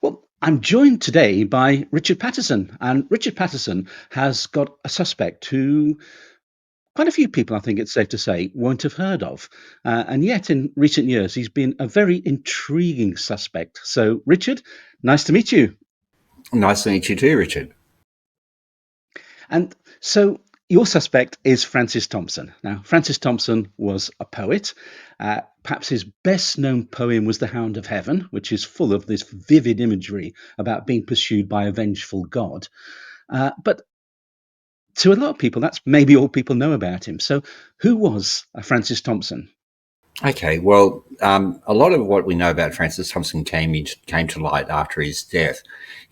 Well, I'm joined today by Richard Patterson, and Richard Patterson has got a suspect who quite a few people, I think it's safe to say, won't have heard of. And yet, in recent years, he's been a very intriguing suspect. So, Richard, nice to meet you. Nice to meet you too, Richard. And so, your suspect is Francis Thompson. Now, Francis Thompson was a poet. Perhaps his best known poem was The Hound of Heaven, which is full of this vivid imagery about being pursued by a vengeful god. But to a lot of people, that's maybe all people know about him. So, who was Francis Thompson? Okay, well, a lot of what we know about Francis Thompson came to light after his death.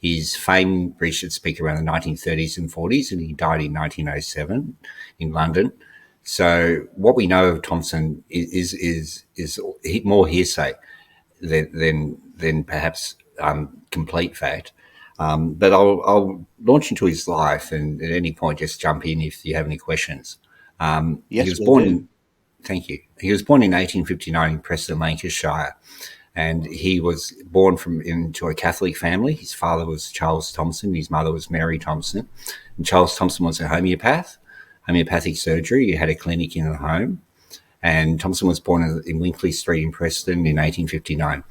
His fame reached its peak around the 1930s and 40s, and he died in 1907 in London. So, what we know of Thompson is more hearsay than perhaps complete fact. But I'll launch into his life, and at any point, just jump in if you have any questions. He Yes, was will born do. in Thank you. He was born in 1859 in Preston, Lancashire, and he was born into a Catholic family. His father was Charles Thompson, his mother was Mary Thompson, and Charles Thompson was a homeopathic surgery. He had a clinic in the home, and Thompson was born in Winkley Street in Preston in 1859.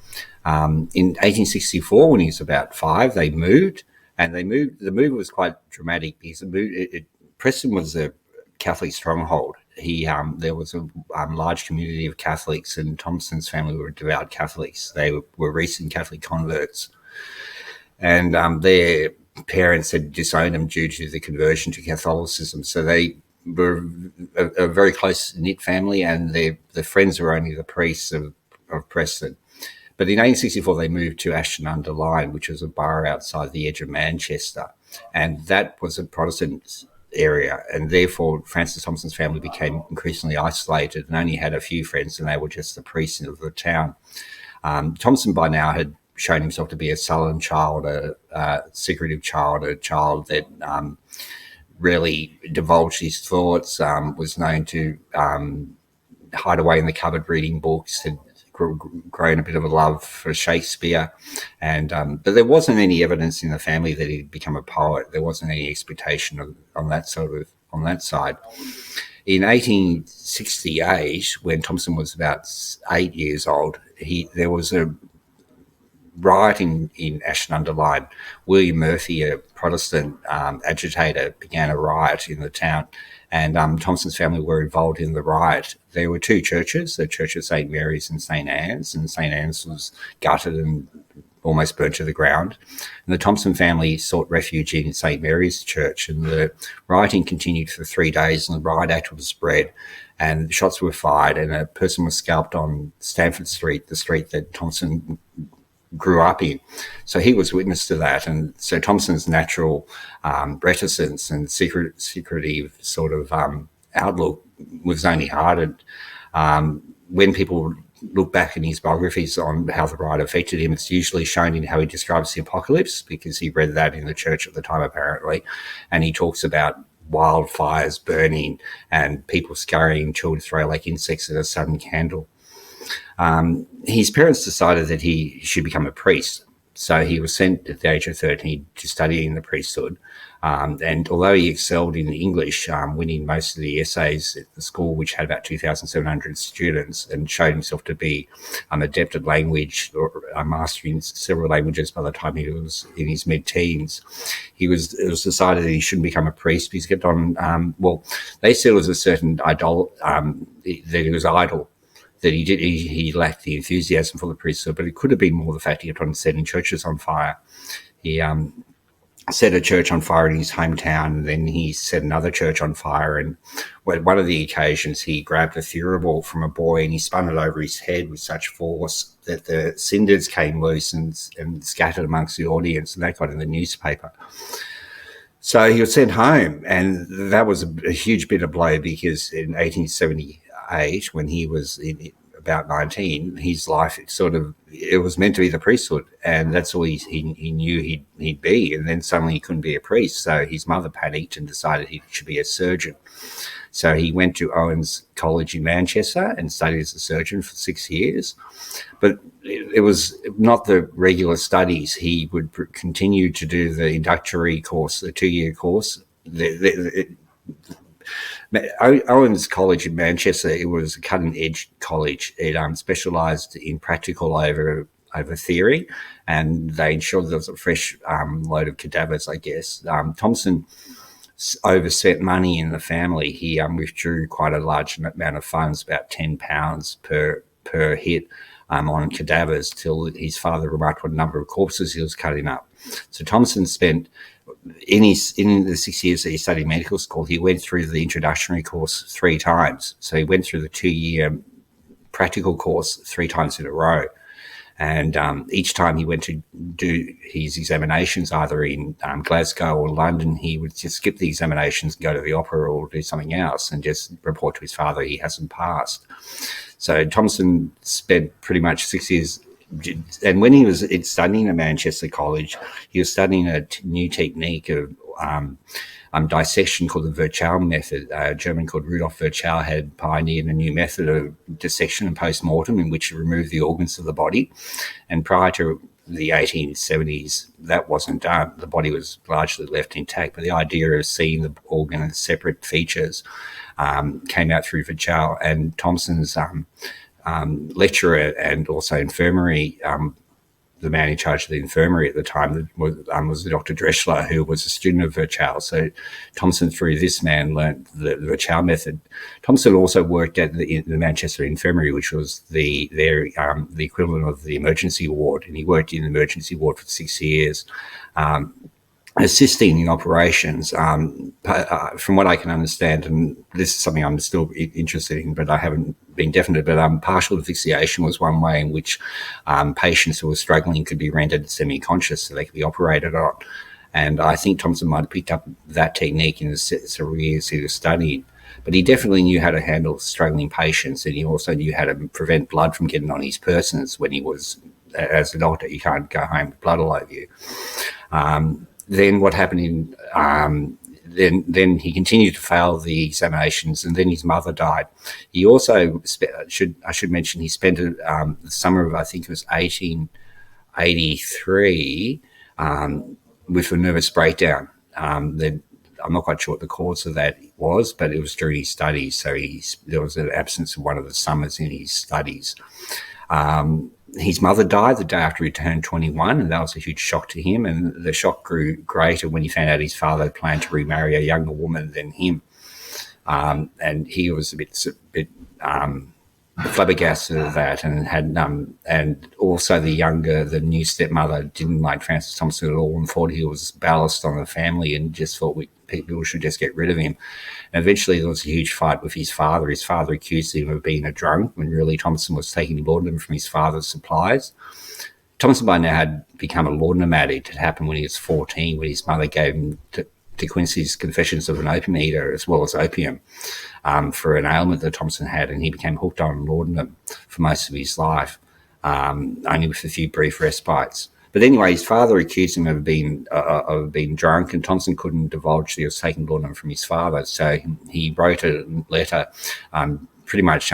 In 1864, when he was about 5, they moved, and they moved. The move was quite dramatic because Preston was a Catholic stronghold. There was a large community of Catholics, and Thompson's family were devout Catholics. They were recent Catholic converts, and their parents had disowned them due to the conversion to Catholicism. So they were a very close knit family, and the friends were only the priests of Preston. But in 1864, they moved to Ashton-under-Lyne, which was a borough outside the edge of Manchester, and that was a Protestant area, and therefore Francis Thompson's family became increasingly isolated and only had a few friends, and they were just the priests of the town. Thompson by now had shown himself to be a sullen child, a secretive child, a child that rarely divulged his thoughts, was known to hide away in the cupboard reading books, had grown a bit of a love for Shakespeare, and but there wasn't any evidence in the family that he'd become a poet. There wasn't any expectation on that side. In 1868, when Thompson was about 8 years old, there was a riot in Ashton-under-Lyne. William Murphy, a Protestant agitator, began a riot in the town, and Thompson's family were involved in the riot. There were two churches, the Church of St. Mary's and St. Anne's, and St. Anne's was gutted and almost burnt to the ground. And the Thompson family sought refuge in St. Mary's Church, and the rioting continued for 3 days, and the riot act was spread, and shots were fired, and a person was scalped on Stamford Street, the street that Thompson grew up in. So he was witness to that. And so Thompson's natural reticence and secretive sort of outlook was only hardened. When people look back in his biographies on how the riot affected him, it's usually shown in how he describes the apocalypse, because he read that in the church at the time, apparently. And he talks about wildfires burning and people scurrying children through like insects at a sudden candle. His parents decided that he should become a priest. So he was sent at the age of 13 to study in the priesthood. And although he excelled in English, winning most of the essays at the school, which had about 2,700 students, and showed himself to be adept at language, or mastering several languages by the time he was in his mid-teens, it was decided that he shouldn't become a priest because he kept on, they said it was a certain that he was idle, that he lacked the enthusiasm for the priesthood, but it could have been more the fact he kept on setting churches on fire. He set a church on fire in his hometown, and then he set another church on fire, and one of the occasions he grabbed a thurible from a boy and he spun it over his head with such force that the cinders came loose and scattered amongst the audience, and that got in the newspaper. So he was sent home, and that was a huge bitter blow, because in 1878, when he was about 19, his life it was meant to be the priesthood, and that's all he knew he'd be. And then suddenly he couldn't be a priest, so his mother panicked and decided he should be a surgeon. So he went to Owens College in Manchester and studied as a surgeon for 6 years. But it was not the regular studies. He would continue to do the introductory course, the 2-year course. Owens College in Manchester, it was a cutting-edge college. It specialised in practical over theory, and they ensured there was a fresh load of cadavers, I guess. Thompson overspent money in the family. He withdrew quite a large amount of funds, about £10 per hit, on cadavers, till his father remarked what a number of corpses he was cutting up. So Thompson spent, in the 6 years that he studied medical school, he went through the introductory course 3 times. So he went through the 2-year practical course 3 times in a row. And each time he went to do his examinations, either in Glasgow or London, he would just skip the examinations and go to the opera or do something else and just report to his father he hasn't passed. So Thompson spent pretty much 6 years. And when he was studying at Manchester College, he was studying a new technique of dissection called the Virchow method. A German called Rudolf Virchow had pioneered a new method of dissection and post-mortem in which you remove the organs of the body. And prior to the 1870s, that wasn't done. The body was largely left intact, but the idea of seeing the organ as separate features came out through Virchow. And Thompson's lecturer and also infirmary, the man in charge of the infirmary at the time was Dr. Dreschler, who was a student of Virchow. So Thompson, through this man, learnt the Virchow method. Thompson also worked at the Manchester Infirmary, which was the equivalent of the emergency ward, and he worked in the emergency ward for 6 years, assisting in operations. From what I can understand, and this is something I'm still interested in, but I haven't been definite, but partial asphyxiation was one way in which patients who were struggling could be rendered semi-conscious so they could be operated on. And I think Thompson might have picked up that technique in the several years he was studying. But he definitely knew how to handle struggling patients, and he also knew how to prevent blood from getting on his persons when he was, as a doctor, you can't go home with blood all over you. Then what happened then he continued to fail the examinations, and then his mother died. He also, I should mention, he spent the summer of, I think it was 1883, with a nervous breakdown. I'm not quite sure what the cause of that was, but it was during his studies. So there was an absence of one of the summers in his studies. His mother died the day after he turned 21, and that was a huge shock to him. And the shock grew greater when he found out his father planned to remarry a younger woman than him. And he was a bit flabbergasted at that, and and also the new stepmother didn't like Francis Thompson at all and thought he was ballast on the family, and just thought people should just get rid of him. And eventually there was a huge fight with his father. His father accused him of being a drunk when really Thompson was taking laudanum from his father's supplies. Thompson by now had become a laudanum addict. It happened when he was 14, when his mother gave him De Quincey's Confessions of an Opium Eater, as well as opium, for an ailment that Thompson had, and he became hooked on laudanum for most of his life, only with a few brief respites. But anyway, his father accused him of being drunk, and Thompson couldn't divulge that he was taking laudanum from his father. So he wrote a letter, pretty much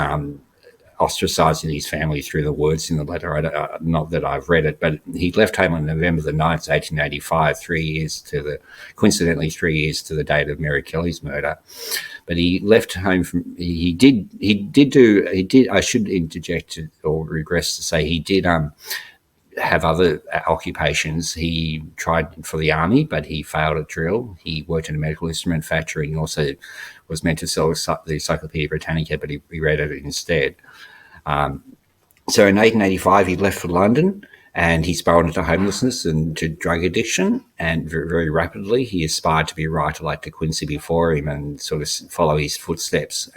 ostracising his family through the words in the letter. Not that I've read it, but he left home on November the 9th, 1885, 3 years to the date of Mary Kelly's murder. But he left home I should interject or regress to say he did have other occupations. He tried for the army, but he failed at drill. He worked in a medical instrument factory, and he also was meant to sell the Encyclopedia Britannica, but he read it instead. So in 1885, he left for London, and he spiraled into homelessness and to drug addiction. And very, very rapidly, he aspired to be a writer like De Quincey before him and sort of follow his footsteps.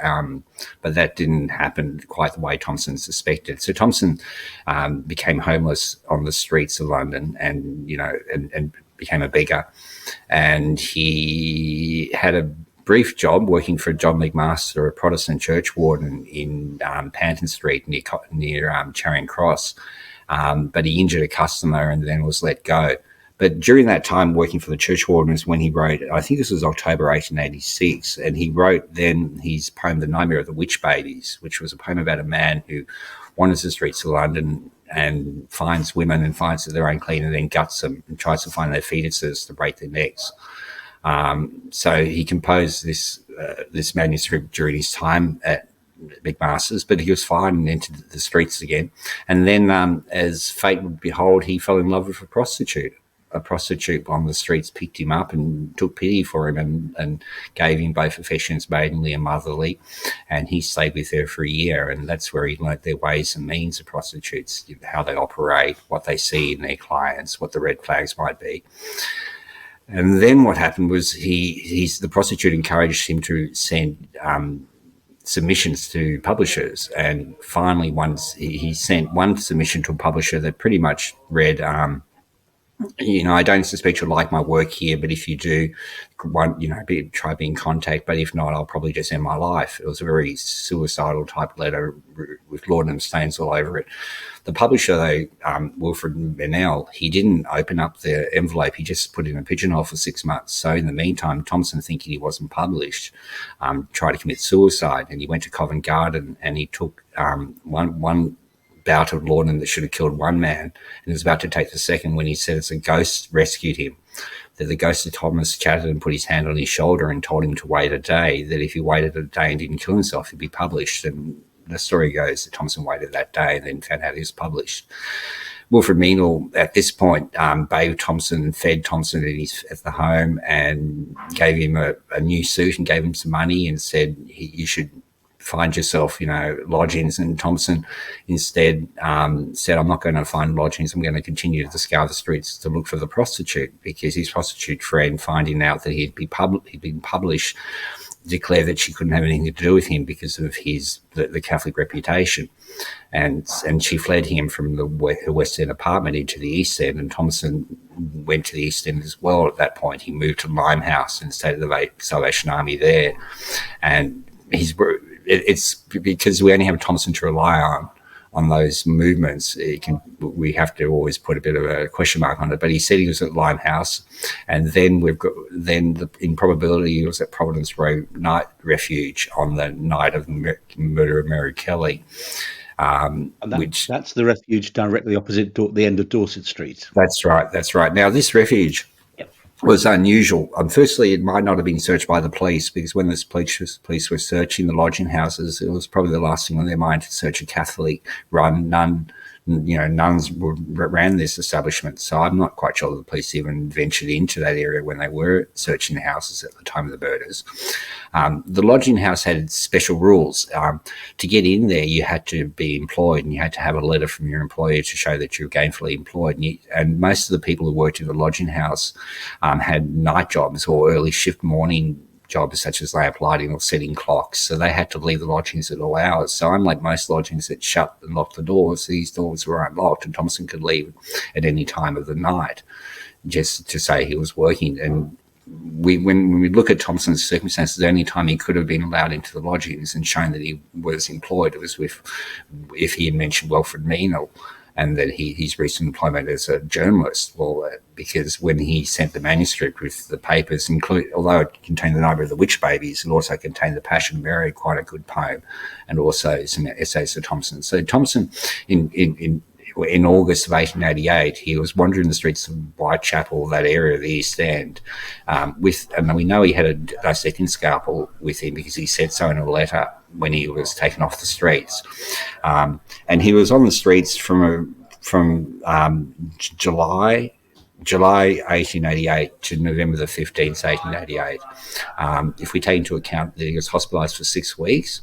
But that didn't happen quite the way Thompson suspected. So Thompson became homeless on the streets of London, and became a beggar. And he had a brief job working for John McMaster, a Protestant church warden in Panton Street near Charing Cross. But he injured a customer and then was let go. But during that time working for the church warden is when he wrote, I think this was October 1886, and he wrote then his poem The Nightmare of the Witch Babies, which was a poem about a man who wanders the streets of London and finds women and finds that they're unclean and then guts them and tries to find their fetuses to break their necks. So he composed this manuscript during his time at McMaster's, but he was fine and entered the streets again. And then, as fate would behold, he fell in love with a prostitute. A prostitute on the streets picked him up and took pity for him and gave him both affections, maidenly and motherly. And he stayed with her for a year, and that's where he learnt their ways and means of prostitutes, how they operate, what they see in their clients, what the red flags might be. And then what happened was the prostitute encouraged him to send submissions to publishers, and finally he sent one submission to a publisher that pretty much read, I don't suspect you'll like my work here, but if you do, try being in contact. But if not, I'll probably just end my life. It was a very suicidal type letter with laudanum stains all over it. The publisher, though, Wilfred Bennell, he didn't open up the envelope. He just put it in a pigeonhole for 6 months. So in the meantime, Thompson, thinking he wasn't published, tried to commit suicide, and he went to Covent Garden and he took one bout of laudanum that should have killed one man, and was about to take the second when he said it's a ghost rescued him. That the ghost of Thomas chatted and put his hand on his shoulder and told him to wait a day, that if he waited a day and didn't kill himself, he'd be published. And the story goes that Thompson waited that day and then found out he was published. Wilfred Meanall, at this point, bathed Thompson and fed Thompson at the home and gave him a new suit and gave him some money and said, you should find yourself, lodgings. And Thompson instead said, I'm not going to find lodgings. I'm going to continue to scour the streets to look for the prostitute, because his prostitute friend, finding out that he'd been published, declared that she couldn't have anything to do with him because of the Catholic reputation. And she fled him from her West End apartment into the East End, and Thompson went to the East End as well. At that point, he moved to Limehouse and stayed at the Salvation Army there. And it's because we only have Thompson to rely on those movements. We have to always put a bit of a question mark on it. But he said he was at Limehouse, and then in probability he was at Providence Row Night Refuge on the night of the murder of Mary Kelly. That's the refuge directly opposite the end of Dorset Street. That's right. Now, this refuge was unusual. Firstly, it might not have been searched by the police, because when the police were searching the lodging houses, it was probably the last thing on their mind to search a Catholic-run nun. Nuns ran this establishment, so I'm not quite sure that the police even ventured into that area when they were searching the houses at the time of the murders. The lodging house had special rules. To get in there, you had to be employed, and you had to have a letter from your employer to show that you were gainfully employed. And most of the people who worked in the lodging house had night jobs or early shift morning jobs, such as lamp lighting or setting clocks, so they had to leave the lodgings at all hours. So unlike most lodgings that shut and locked the doors, these doors were unlocked, and Thompson could leave at any time of the night just to say he was working. And when we look at Thompson's circumstances, the only time he could have been allowed into the lodgings and shown that he was employed was if he had mentioned Wilfred Meanall and that his recent employment as a journalist. Well, because when he sent the manuscript with the papers, although it contained The Nightmare of the Witch Babies, it also contained The Passion of Mary, quite a good poem, and also some essays of Thompson. So Thompson, in August of 1888, he was wandering the streets of Whitechapel, that area of the East End, and we know he had a dissecting scalpel with him because he said so in a letter when he was taken off the streets. And he was on the streets from July 1888 to November the 15th, 1888. If we take into account that he was hospitalised for 6 weeks,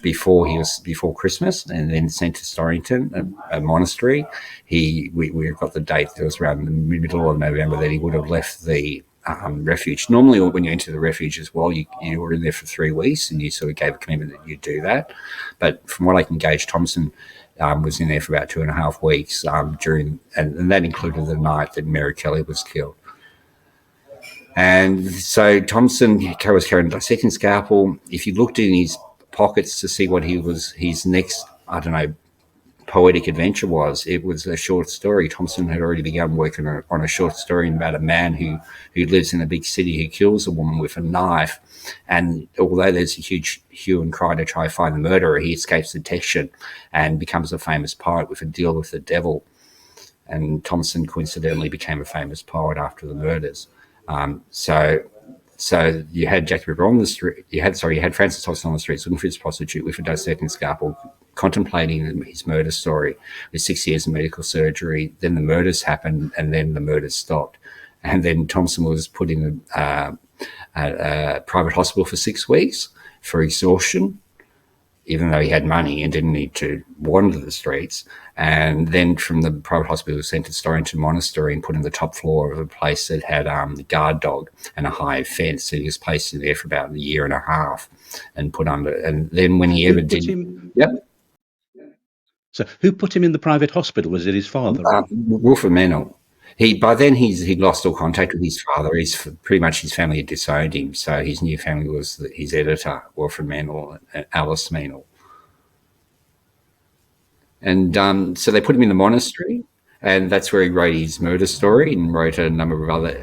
before Christmas, and then sent to Storrington, a monastery. We got the date that was around the middle of November that he would have left the refuge. Normally, when you enter the refuge as well, you were in there for 3 weeks, and you sort of gave a commitment that you'd do that. But from what I can gauge, Thompson was in there for about 2.5 weeks and that included the night that Mary Kelly was killed. And so Thompson was carrying a dissecting scalpel. If you looked in his pockets to see what his next, poetic adventure was. It was a short story. Thompson had already begun working on a short story about a man who lives in a big city who kills a woman with a knife. And although there's a huge hue and cry to try to find the murderer, he escapes detection and becomes a famous poet with a deal with the devil. And Thompson coincidentally became a famous poet after the murders. So you had Jack the Ripper on the street. You had Francis Thompson on the streets looking for his prostitute with a dissecting scalpel, contemplating his murder story with 6 years of medical surgery. Then the murders happened, and then the murders stopped. And then Thompson was put in a private hospital for 6 weeks for exhaustion, even though he had money and didn't need to wander the streets. And then from the private hospital, he was sent to Storrington Monastery and put in the top floor of a place that had a guard dog and a high fence. So he was placed in there for about a year and a half and put under. And then when he ever did... Yep. So who put him in the private hospital? Was it his father? Wilfred Mennell. By then he'd lost all contact with his father. Pretty much his family had disowned him. So his new family was his editor, Wilfred Mennell, and Alice Mennell. And so they put him in the monastery, and that's where he wrote his murder story and wrote a number of other.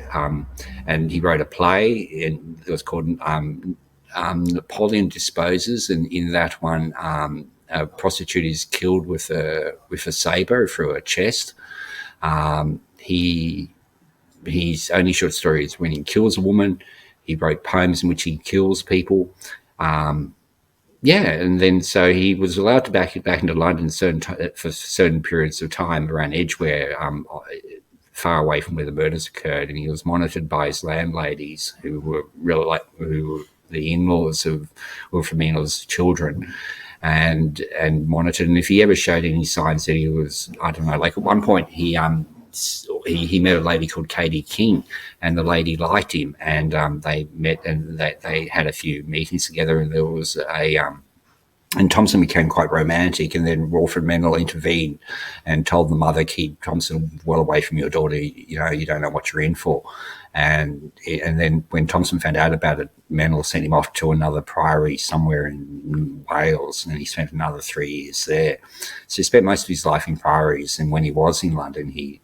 And he wrote a play, and it was called Napoleon Disposes. And in that one, a prostitute is killed with a saber through her chest. His only short story is when he kills a woman. He wrote poems in which he kills people. And then so he was allowed to back into London for certain periods of time around Edgware, far away from where the murders occurred, and he was monitored by his landladies, who were the in-laws of Wilfred Mennell's children, and monitored. And if he ever showed any signs that he was, I don't know, like at one point he met a lady called Katie King, and the lady liked him, and they met, and they had a few meetings together, and there was and Thompson became quite romantic, and then Wilfred Mennell intervened and told the mother, keep Thompson well away from your daughter, you don't know what you're in for. And then when Thompson found out about it, Mennell sent him off to another priory somewhere in Wales, and he spent another 3 years there. So he spent most of his life in priories, and when he was in London, he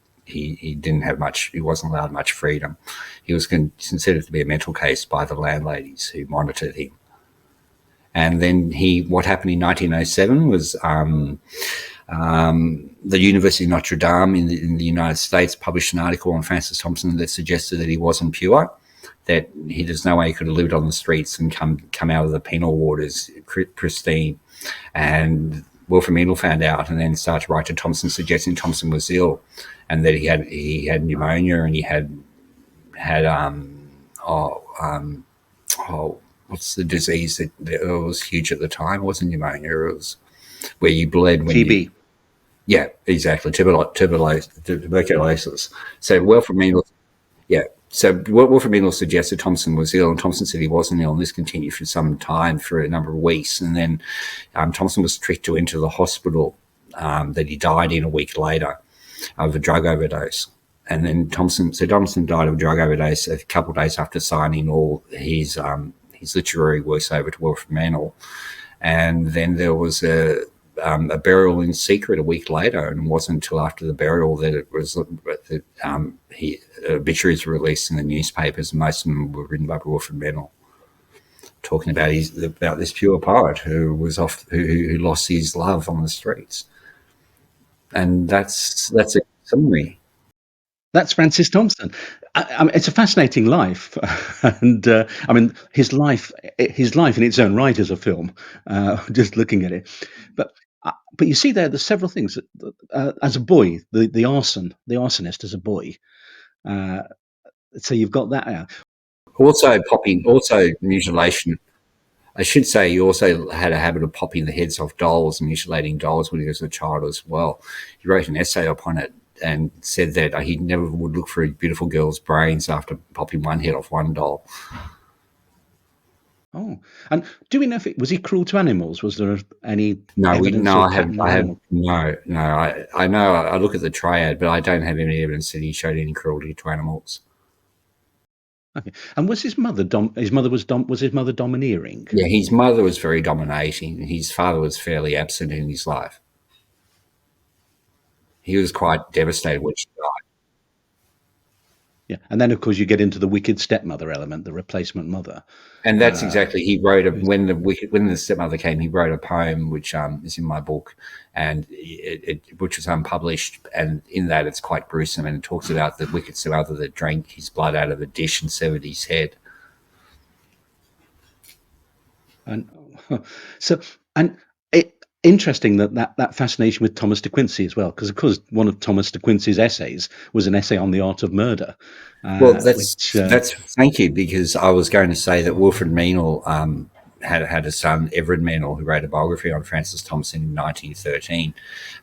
didn't have much, he wasn't allowed much freedom. He was considered to be a mental case by the landladies who monitored him. And then what happened in 1907 was the University of Notre Dame in the United States published an article on Francis Thompson that suggested that he wasn't pure, that there's no way he could have lived on the streets and come out of the penal waters pristine. And Wilfred Mennell found out, and then started to write to Thompson suggesting Thompson was ill, and that he had pneumonia, and he had what's the disease that was huge at the time? It wasn't pneumonia. It was where you bled when TB. Yeah, exactly. Tuberculosis. So Wilfred Mennell suggested Thompson was ill, and Thompson said he wasn't ill, and this continued for some time, for a number of weeks. And then Thompson was tricked to enter the hospital that he died in a week later of a drug overdose. And then Thompson died of a drug overdose a couple of days after signing all his literary works over to Wilfred Mennell. And then there was a burial in secret a week later, and it wasn't until after the burial that it was obituaries were released in the newspapers, and most of them were written by Wilfred Mennell, talking about this pure poet who lost his love on the streets. And that's a summary. That's Francis Thompson. I mean, it's a fascinating life, and I mean, his life in its own right is a film. Just looking at it, but you see there's several things. As a boy, the arsonist as a boy. So you've got that. Also mutilation. I should say he also had a habit of popping the heads off dolls and mutilating dolls when he was a child as well. He wrote an essay upon it and said that he never would look for a beautiful girl's brains after popping one head off one doll. Oh, and do we know was he cruel to animals? Was there any? I know. I look at the triad, but I don't have any evidence that he showed any cruelty to animals. Okay, and was his mother was his mother domineering? Yeah, his mother was very dominating. His father was fairly absent in his life. He was quite devastated when she died. Yeah, and then of course you get into the wicked stepmother element, the replacement mother. And that's exactly, he wrote Who's- when the stepmother came, he wrote a poem which is in my book, and which was unpublished, and in that it's quite gruesome, and it talks about the wicked stepmother that drank his blood out of a dish and severed his head. And so, and it interesting that fascination with Thomas de Quincey as well, because of course one of Thomas de Quincey's essays was an essay on the art of murder, Well, which that's thank you, because I was going to say that Wilfred Meynell had a son, Everett Meynell, who wrote a biography on Francis Thompson in 1913,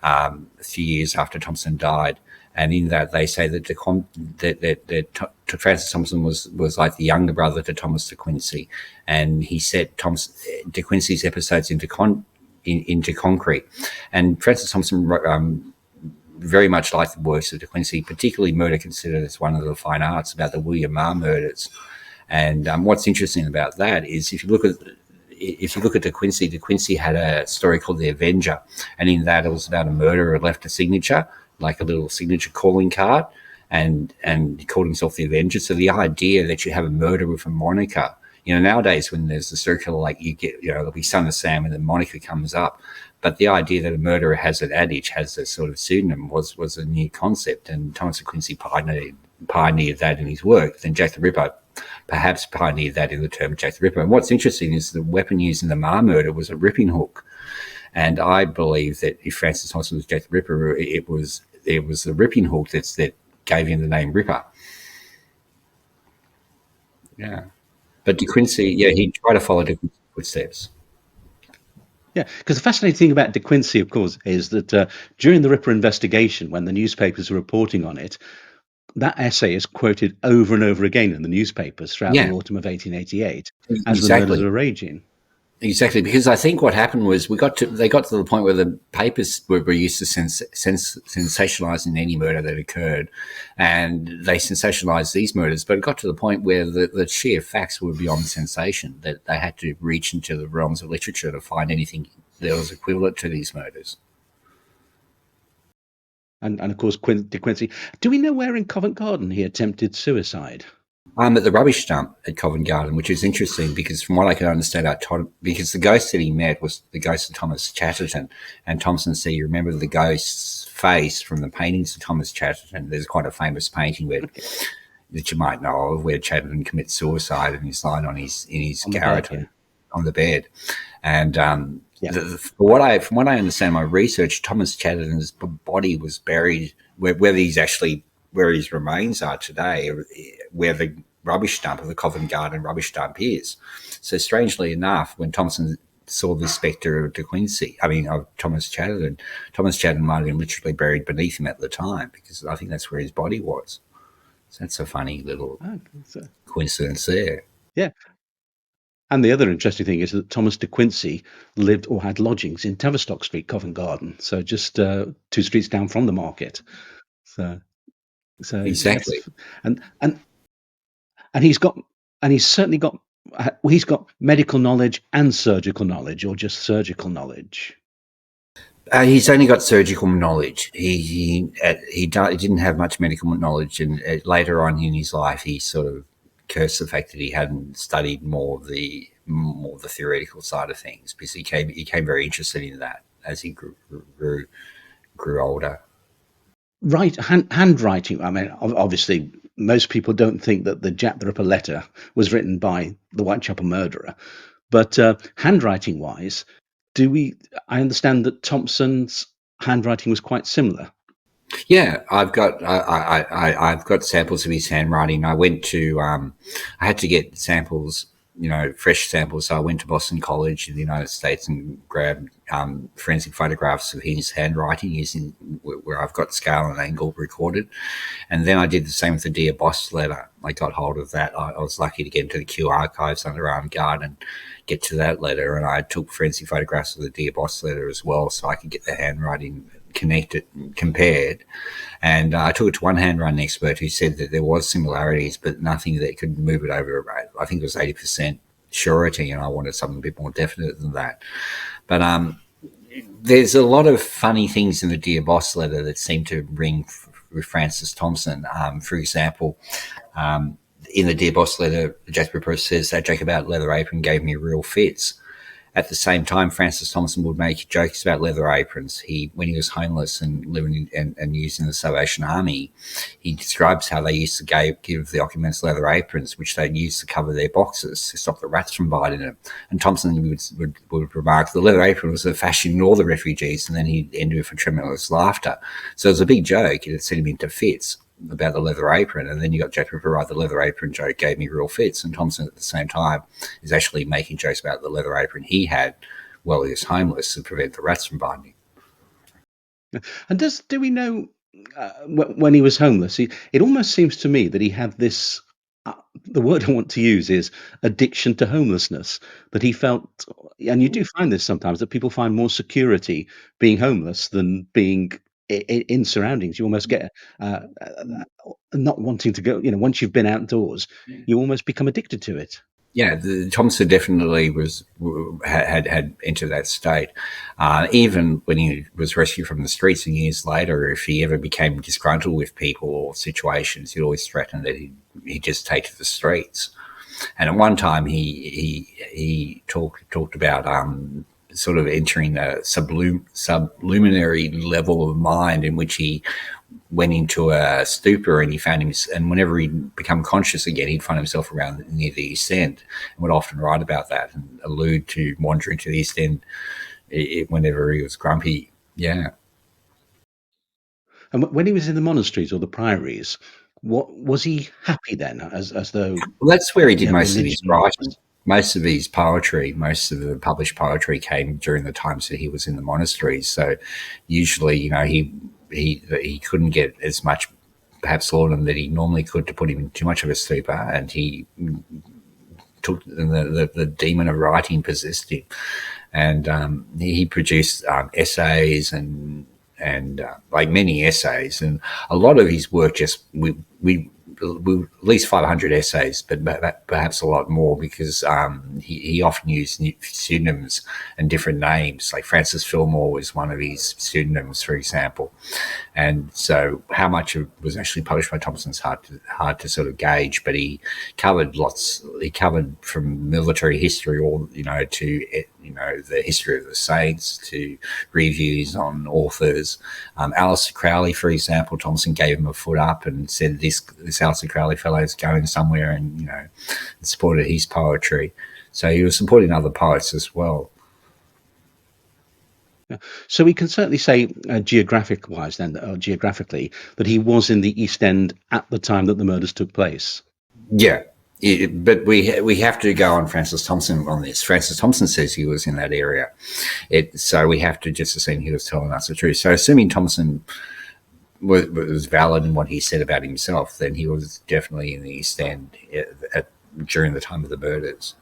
a few years after Thompson died. And in that, they say that Francis Thompson was like the younger brother to Thomas de Quincey, and he set de Quincey's episodes into concrete. And Francis Thompson very much like the works of de Quincey, particularly Murder Considered as One of the Fine Arts, about the William Marr murders. And what's interesting about that is if you look at de Quincey had a story called The Avenger, and in that it was about a murderer who left a signature, like a little signature calling card, and he called himself the Avenger. So the idea that you have a murderer with a moniker, nowadays when there's a circular, like you get, there'll be Son of Sam and the moniker comes up. But the idea that a murderer has an adage, has a sort of pseudonym, was a new concept, and Thomas de Quincey pioneered that in his work. Then Jack the Ripper perhaps pioneered that in the term Jack the Ripper. And what's interesting is the weapon used in the Marr murder was a ripping hook. And I believe that if Francis Thompson was Jack the Ripper, it was the ripping hook that gave him the name Ripper. Yeah. But de Quincey, he tried to follow de Quincey's footsteps. Yeah, because the fascinating thing about de Quincey, of course, is that during the Ripper investigation, when the newspapers were reporting on it, that essay is quoted over and over again in the newspapers throughout the autumn of 1888 as the murders are raging. Exactly, because I think what happened was they got to the point where the papers were used to sensationalising any murder that occurred, and they sensationalised these murders. But it got to the point where the sheer facts were beyond sensation, that they had to reach into the realms of literature to find anything that was equivalent to these murders. And of course, de Quincey. Do we know where in Covent Garden he attempted suicide? I'm at the rubbish dump at Covent Garden, which is interesting because from what I can understand, because the ghost that he met was the ghost of Thomas Chatterton, and Thompson said, you remember the ghost's face from the paintings of Thomas Chatterton. There's quite a famous painting that you might know of, where Chatterton commits suicide and he's lying in his garret on the bed. And from what I understand, my research, Thomas Chatterton's body was buried where his remains are today, where the rubbish dump of the Covent Garden rubbish dump is. So strangely enough, when Thompson saw the spectre of of Thomas Chatterton might have been literally buried beneath him at the time, because I think that's where his body was. So that's a funny little coincidence there. Yeah. And the other interesting thing is that Thomas de Quincey lived or had lodgings in Tavistock Street, Covent Garden, so just 2 streets down from the market. So exactly, and he's certainly got medical knowledge and surgical knowledge, or just surgical knowledge. He's only got surgical knowledge. He didn't have much medical knowledge, and later on in his life, he sort of cursed the fact that he hadn't studied more of the theoretical side of things, because he became very interested in that as he grew older. Right, handwriting. I mean, obviously, most people don't think that the Jack the Ripper letter was written by the Whitechapel murderer, but handwriting-wise, I understand that Thompson's handwriting was quite similar. Yeah, I've got samples of his handwriting. I had to get samples, fresh samples. So I went to Boston College in the United States and grabbed forensic photographs of his handwriting using where I've got scale and angle recorded. And then I did the same with the Dear Boss letter. I got hold of that. I was lucky to get into the Kew archives under armed guard and get to that letter. And I took forensic photographs of the Dear Boss letter as well, so I could get the handwriting connected, compared. And I took it to one handwriting expert who said that there was similarities, but nothing that could move it over. I think it was 80% surety, and I wanted something a bit more definite than that. But there's a lot of funny things in the Dear Boss letter that seem to ring with Francis Thompson. For example, in the Dear Boss letter, Jack Ripper says that joke about leather apron gave me real fits. At the same time, Francis Thompson would make jokes about leather aprons. When he was homeless and living and using the Salvation Army, he describes how they used to give the occupants leather aprons, which they'd use to cover their boxes to stop the rats from biting them. And Thompson would remark the leather apron was a fashion in all the refugees, and then he'd end with a tremendous laughter. So it was a big joke. It had sent him into fits about the leather apron, and then you got Jack Ripper write the leather apron joke gave me real fits, and Thompson at the same time is actually making jokes about the leather apron he had while he was homeless to prevent the rats from biting him. And do we know when he was homeless? It almost seems to me that he had this. The word I want to use is addiction to homelessness. That he felt, and you do find this sometimes, that people find more security being homeless than being in surroundings. You almost get not wanting to go. Once you've been outdoors, you almost become addicted to it. Yeah, Thompson definitely had entered that state. Even when he was rescued from the streets, and years later, if he ever became disgruntled with people or situations, he'd always threaten that he'd just take to the streets. And at one time, he talked about sort of entering a sublunary level of mind in which he went into a stupor, and he found him, and whenever he'd become conscious again, he'd find himself around near the East End, and would often write about that and allude to wandering to the East End whenever he was grumpy. Yeah. And when he was in the monasteries or the priories, what was he happy then? As though, well, that's where he did most of his writing. Most of his poetry, most of the published poetry came during the times that he was in the monasteries. So usually, he couldn't get as much, perhaps, laudanum that he normally could to put him in too much of a stupor, and he took the demon of writing possessed him, and he produced essays and like many essays, and a lot of his work just we at least 500 essays, but perhaps a lot more, because he often used pseudonyms and different names. Like Francis Fillmore was one of his pseudonyms, for example. And so how much was actually published by Thompson's hard to sort of gauge, but he covered lots. He covered from military history all, to the history of the saints, to reviews on authors. Alistair Crowley, for example, Thompson gave him a foot up and said this Alistair Crowley fellow is going somewhere, and supported his poetry. So he was supporting other poets as well. So we can certainly say, geographically, that he was in the East End at the time that the murders took place. Yeah. But we have to go on Francis Thompson on this. Francis Thompson says he was in that area. So we have to just assume he was telling us the truth. So assuming Thompson was valid in what he said about himself, then he was definitely in the East End during the time of the murders.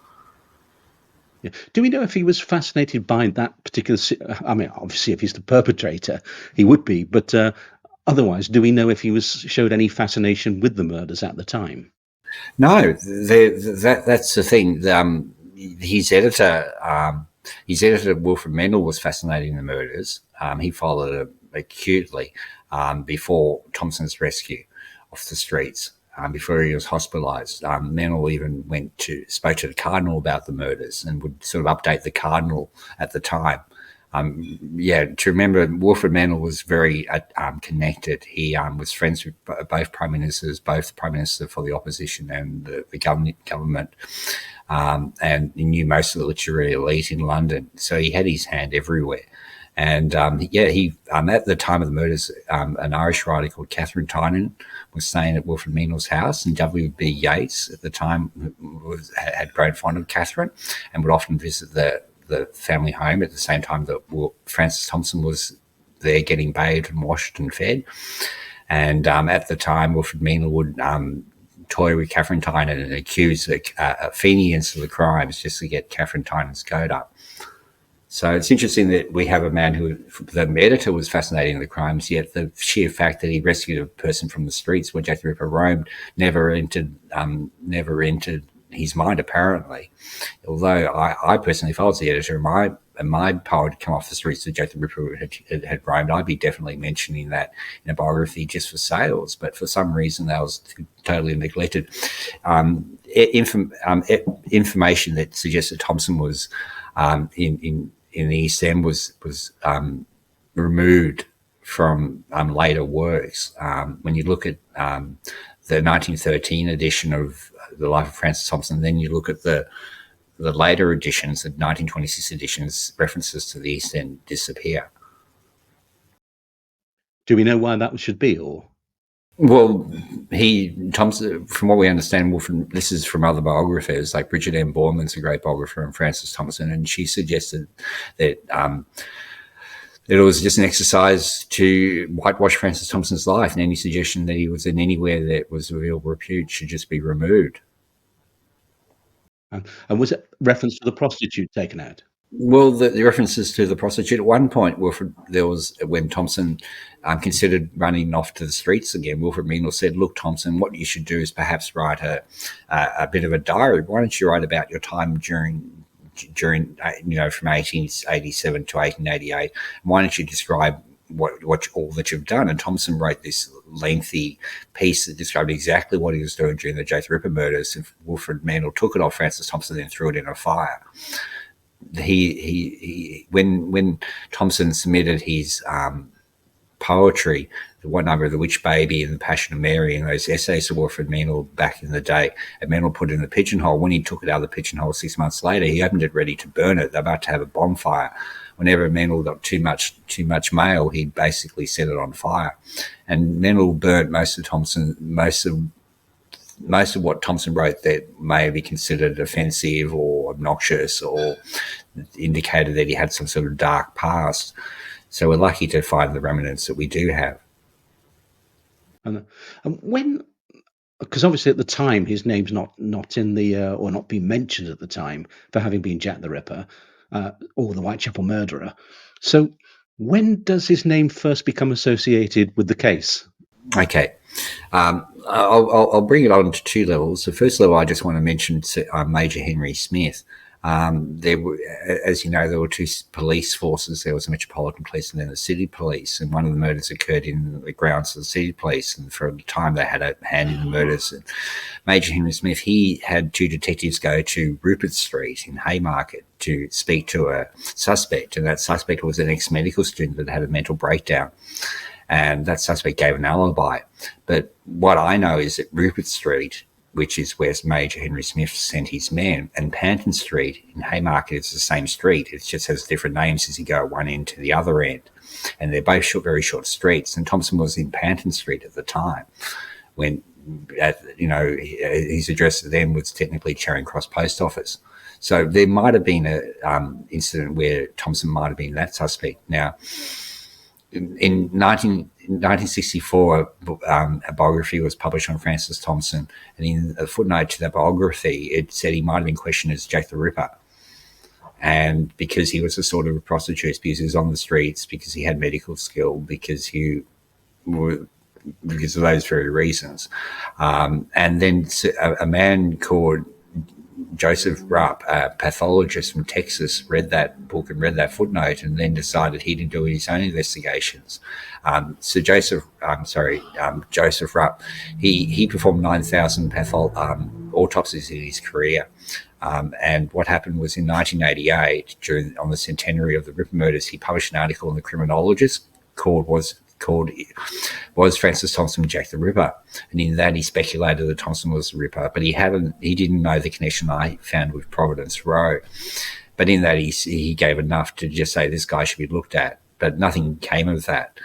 Yeah. Do we know if he was fascinated by that particular? I mean, obviously, if he's the perpetrator, he would be. But otherwise, do we know if he showed any fascination with the murders at the time? No, that's the thing. His editor, Wilfred Mendel, was fascinated in the murders. He followed it acutely before Thompson's rescue off the streets. Before he was hospitalised, Mendel even spoke to the Cardinal about the murders and would sort of update the Cardinal at the time. To remember, Wilfred Mendel was very connected. He was friends with both Prime Ministers, both the Prime Minister for the opposition and the government, and he knew most of the literary elite in London. So he had his hand everywhere. And he at the time of the murders, an Irish writer called Catherine Tynan was staying at Wilfred Mendel's house, and W.B. Yeats at the time had grown fond of Catherine and would often visit the family home at the same time that Francis Thompson was there getting bathed and washed and fed. And at the time, Wilfred Mendel would toy with Catherine Tynan and accuse Fenians of the crimes just to get Catherine Tynan's goat up. So it's interesting that we have a man who, the editor, was fascinated in the crimes, yet the sheer fact that he rescued a person from the streets where Jack the Ripper roamed never entered his mind, apparently. Although I personally, if I was the editor, my my poem had come off the streets that Jack the Ripper had roamed, I'd be definitely mentioning that in a biography just for sales. But for some reason, that was totally neglected. Information that suggests that Thompson was in the East End was removed from later works. When you look at the 1913 edition of The Life of Francis Thompson, then you look at the later editions, the 1926 editions, references to the East End disappear. Do we know why that should be, or? Well, Thompson, from what we understand, this is from other biographers, like Bridget M. Borman's a great biographer, and Francis Thompson, and she suggested that it was just an exercise to whitewash Francis Thompson's life, and any suggestion that he was in anywhere that was of ill repute should just be removed. And was it reference to the prostitute taken out? Well, the references to the prostitute at one point, there was when Thompson considered running off to the streets again. Wilfred Meanall said, "Look, Thompson, what you should do is perhaps write a bit of a diary. Why don't you write about your time during from 1887 to 1888? Why don't you describe all that you've done?" And Thompson wrote this lengthy piece that described exactly what he was doing during the Jack the Ripper murders. And Wilfred Meanall took it off Francis Thompson and threw it in a fire. When Thompson submitted his poetry, the One Number of the Witch Baby and the Passion of Mary, and those essays to Wilfred Meanall back in the day, and Meanall put it in the pigeonhole. When he took it out of the pigeonhole 6 months later, he opened it ready to burn it. They're about to have a bonfire. Whenever Meanall got too much mail, he'd basically set it on fire. And Meanall burnt most of what Thompson wrote that may be considered offensive or obnoxious or indicated that he had some sort of dark past. So we're lucky to find the remnants that we do have. And when, because obviously at the time his name's not in the or not being mentioned at the time for having been Jack the Ripper or the Whitechapel murderer. So when does his name first become associated with the case? Okay. I'll bring it on to two levels. The first level, I just want to mention Major Henry Smith. There were, as you know, there were two police forces. There was the Metropolitan Police and then the City Police, and one of the murders occurred in the grounds of the City Police, and for a time they had a hand in the murders. And Major Henry Smith, he had two detectives go to Rupert Street in Haymarket to speak to a suspect, and that suspect was an ex-medical student that had a mental breakdown. And that suspect gave an alibi. But what I know is that Rupert Street, which is where Major Henry Smith sent his men, and Panton Street in Haymarket is the same street. It just has different names as you go one end to the other end. And they're both very short streets. And Thompson was in Panton Street at the time when, his address to them was technically Charing Cross Post Office. So there might have been an incident where Thompson might have been that suspect. Now, in 1964, a biography was published on Francis Thompson, and in a footnote to that biography, it said he might have been questioned as Jack the Ripper. And because he was a sort of a prostitute, because he was on the streets, because he had medical skill, because of those very reasons. And then a man called Joseph Rupp, a pathologist from Texas, read that book and read that footnote, and then decided he didn't do his own investigations. So Joseph Rupp, he performed 9,000 autopsies in his career. And what happened was in 1988, on the centenary of the Ripper murders, he published an article in the Criminologist called Was Francis Thompson Jack the Ripper? And in that he speculated that Thompson was the Ripper, but he didn't know the connection I found with Providence Row. But in that he gave enough to just say this guy should be looked at, but nothing came of that.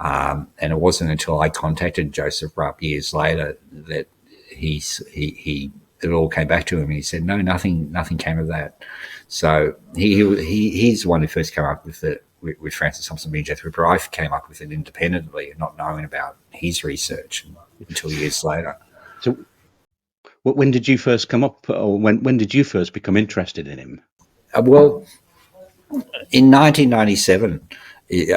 And it wasn't until I contacted Joseph Rupp years later that it all came back to him, and he said, no, nothing came of that. So he's the one who first came up with it. With Francis Thompson being Jack the Ripper, I came up with it independently, not knowing about his research until years later. So, when did you first come up, or when did you first become interested in him? Well, in 1997,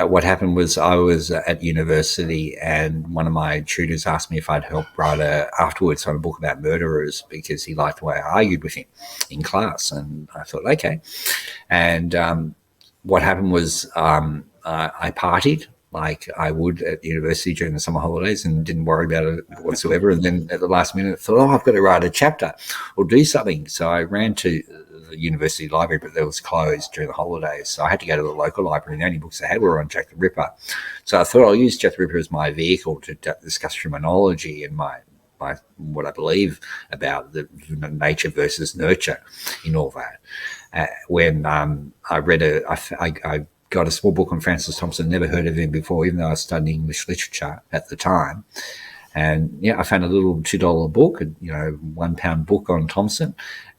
what happened was I was at university, and one of my tutors asked me if I'd help write afterwards on a book about murderers because he liked the way I argued with him in class, and I thought, okay. And what happened was I partied like I would at university during the summer holidays and didn't worry about it whatsoever. And then at the last minute, I thought, oh, I've got to write a chapter or do something. So I ran to the university library, but that was closed during the holidays. So I had to go to the local library, and the only books they had were on Jack the Ripper. So I thought I'll use Jack the Ripper as my vehicle to discuss criminology and my what I believe about the nature versus nurture in all that. When I read I got a small book on Francis Thompson, never heard of him before, even though I was studying English literature at the time. And I found a little $2 book, £1 book on Thompson,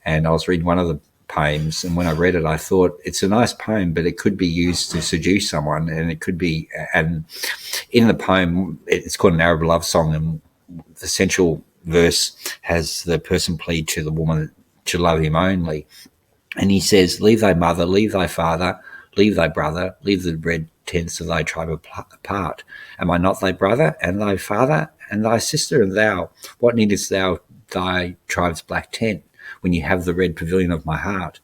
and I was reading one of the poems. And when I read it, I thought it's a nice poem, but it could be used to seduce someone, and it could be. And in the poem, it's called an Arab love song, and the central verse has the person plead to the woman to love him only. And he says, leave thy mother, leave thy father, leave thy brother, leave the red tents of thy tribe apart. Am I not thy brother and thy father and thy sister and thou? What needest thou thy tribe's black tent when you have the red pavilion of my heart?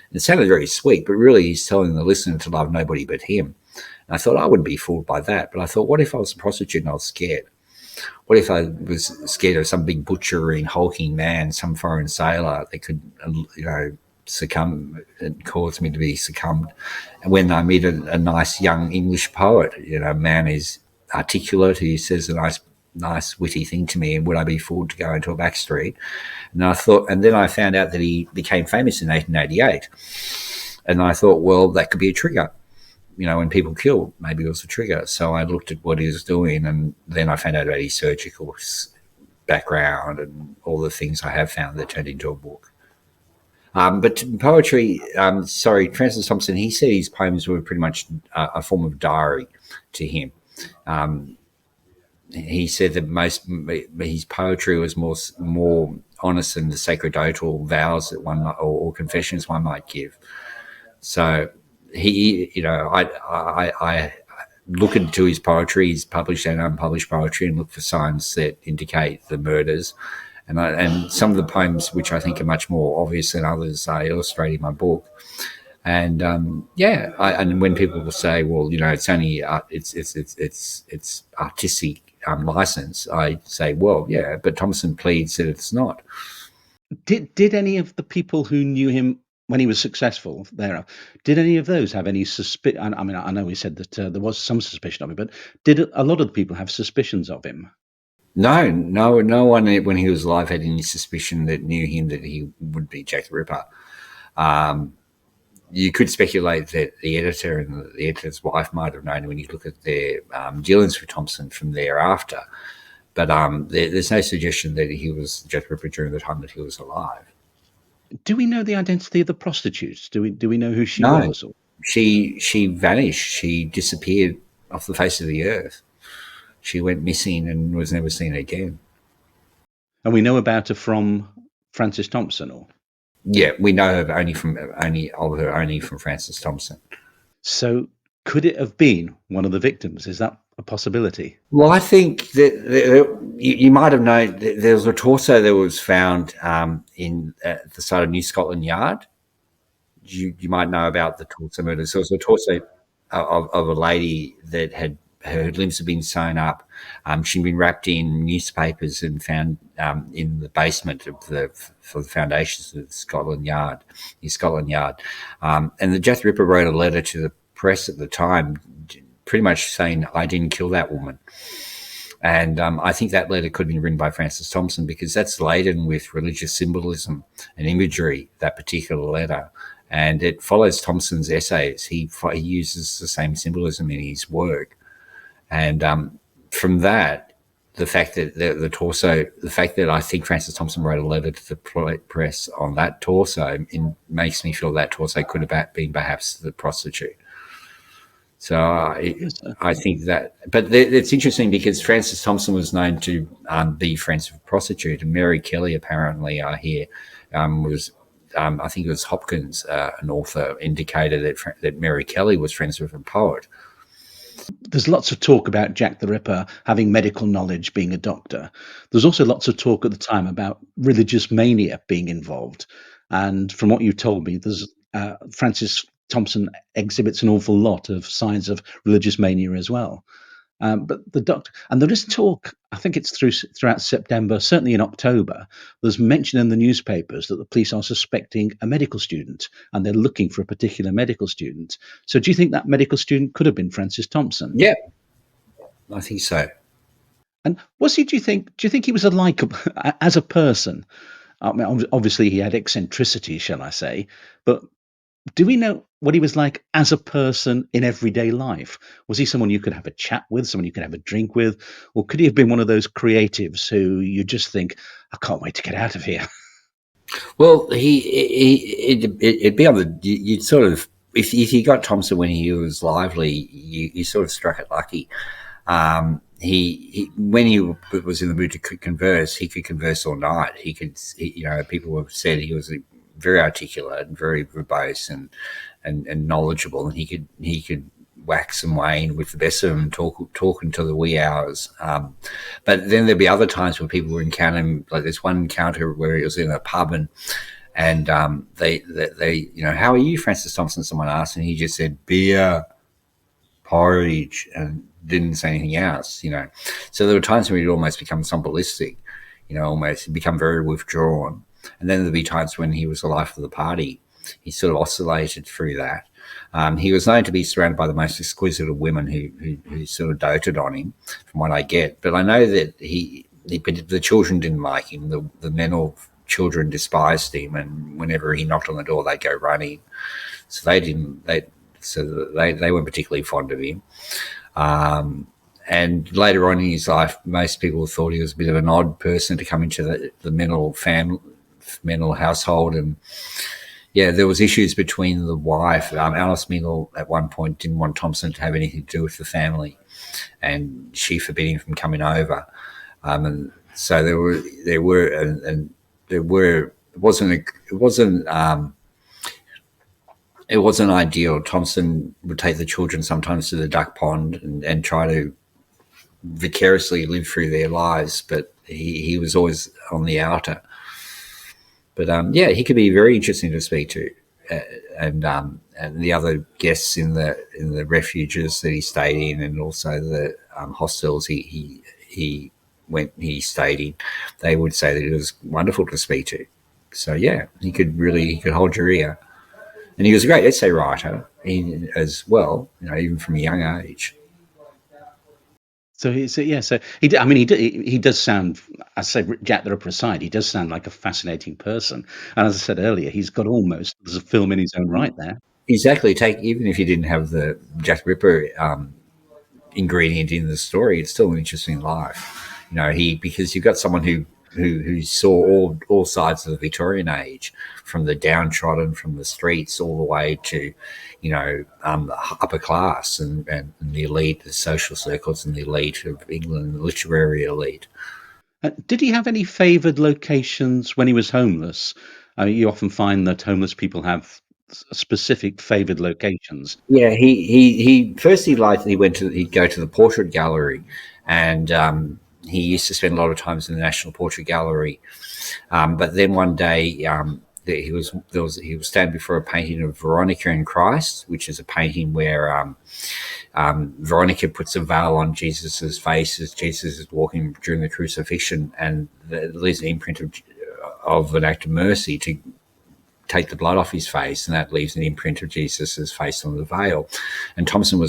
And it sounded very sweet, but really he's telling the listener to love nobody but him. And I thought I wouldn't be fooled by that. But I thought, what if I was a prostitute and I was scared? What if I was scared of some big butchering, hulking man, some foreign sailor that could, succumb and cause me to be succumbed? And when I meet a nice young English poet, a man is articulate, he says a nice witty thing to me, and would I be fooled to go into a back street? And I thought, and then I found out that he became famous in 1888, and I thought, well, that could be a trigger. When people kill, maybe it was a trigger. So I looked at what he was doing, and then I found out about his surgical background and all the things I have found that turned into a book. But poetry, Francis Thompson, he said his poems were pretty much a form of diary to him. He said that his poetry was more honest than the sacerdotal vows that one or confessions one might give. So I look into his poetry, his published and unpublished poetry, and look for signs that indicate the murders. And some of the poems, which I think are much more obvious than others, I illustrate in my book. And and when people will say, well, it's only it's artistic license, I say, well, yeah, but Thompson pleads that it's not. Did any of the people who knew him when he was successful there, did any of those have any suspicion? I mean, I know he said that there was some suspicion of him, but did a lot of the people have suspicions of him? No one when he was alive had any suspicion that knew him that he would be Jack the Ripper. You could speculate that the editor and the editor's wife might have known when you look at their dealings with Thompson from thereafter. But there's no suggestion that he was Jack the Ripper during the time that he was alive. Do we know the identity of the prostitute? Do we know who she No. was? Or? She vanished. She disappeared off the face of the earth. She went missing and was never seen again. And we know about her from Francis Thompson, or? Yeah, we know her only from Francis Thompson. So could it have been one of the victims? Is that a possibility? Well, I think that you might have known there was a torso that was found in at the site of New Scotland Yard. You might know about the torso murder. So it was a torso of a lady that had her limbs had been sewn up. She'd been wrapped in newspapers and found in the basement for the foundations of Scotland Yard, New Scotland Yard. And the Jack the Ripper wrote a letter to the press at the time, pretty much saying, I didn't kill that woman. And I think that letter could have been written by Francis Thompson because that's laden with religious symbolism and imagery, that particular letter. And it follows Thompson's essays. He uses the same symbolism in his work. And from that, the fact that the fact that I think Francis Thompson wrote a letter to the press on that torso, makes me feel that torso could have been perhaps the prostitute. So I think that, but it's interesting because Francis Thompson was known to be friends with a prostitute, and Mary Kelly apparently here was. I think it was Hopkins, an author, indicated that Mary Kelly was friends with a poet. There's lots of talk about Jack the Ripper having medical knowledge, being a doctor. There's also lots of talk at the time about religious mania being involved. And from what you told me, there's Francis Thompson exhibits an awful lot of signs of religious mania as well. But the doctor, and there is talk, I think it's throughout September, certainly in October, there's mention in the newspapers that the police are suspecting a medical student and they're looking for a particular medical student. So do you think that medical student could have been Francis Thompson? Yeah, I think so. And was he, do you think he was a likable, as a person? I mean, obviously he had eccentricity, shall I say, but do we know what he was like as a person in everyday life? Was he someone you could have a chat with, someone you could have a drink with, or could he have been one of those creatives who you just think, I can't wait to get out of here? Well, it'd be on the you'd sort of if you got Thompson when he was lively, you sort of struck it lucky. He when he was in the mood to converse, he could converse all night. People have said he was very articulate and very verbose and knowledgeable, and he could wax and wane with the best of them, talk until the wee hours. But then there'd be other times when people would encounter him. Like there's one encounter where he was in a pub and they how are you, Francis Thompson? Someone asked, and he just said beer, porridge, and didn't say anything else. So there were times when he'd almost become somnambulistic, almost become very withdrawn. And then there'd be times when he was the life of the party. He sort of oscillated through that. He was known to be surrounded by the most exquisite of women who sort of doted on him, from what I get. But I know that the children didn't like him. The men or children despised him, and whenever he knocked on the door, they'd go running. So they weren't particularly fond of him. And later on in his life, most people thought he was a bit of an odd person to come into the mental household. And yeah, there was issues between the wife. Alice Meynell at one point didn't want Thompson to have anything to do with the family, and she forbid him from coming over. And so it wasn't ideal. Thompson would take the children sometimes to the duck pond and try to vicariously live through their lives, but he was always on the outer. But he could be very interesting to speak to, and the other guests in the refuges that he stayed in, and also the hostels he stayed in, they would say that it was wonderful to speak to. So yeah, he could hold your ear, and he was a great essay writer as well, even from a young age. So he does sound, I say, Jack the Ripper aside, he does sound like a fascinating person. And as I said earlier, he's got almost, there's a film in his own right there. Exactly. Even if you didn't have the Jack the Ripper ingredient in the story, it's still an interesting life. Because you've got someone who saw all sides of the Victorian age, from the downtrodden, from the streets, all the way to, the upper class and the elite, the social circles, and the elite of England, the literary elite. Did he have any favoured locations when he was homeless? You often find that homeless people have specific favoured locations. Yeah, he'd go to the portrait gallery, and he used to spend a lot of times in the National Portrait Gallery. But then one day he was standing before a painting of Veronica and Christ, which is a painting where Veronica puts a veil on Jesus's face as Jesus is walking during the crucifixion, and it leaves an imprint of an act of mercy to take the blood off his face, and that leaves an imprint of Jesus's face on the veil. And Thompson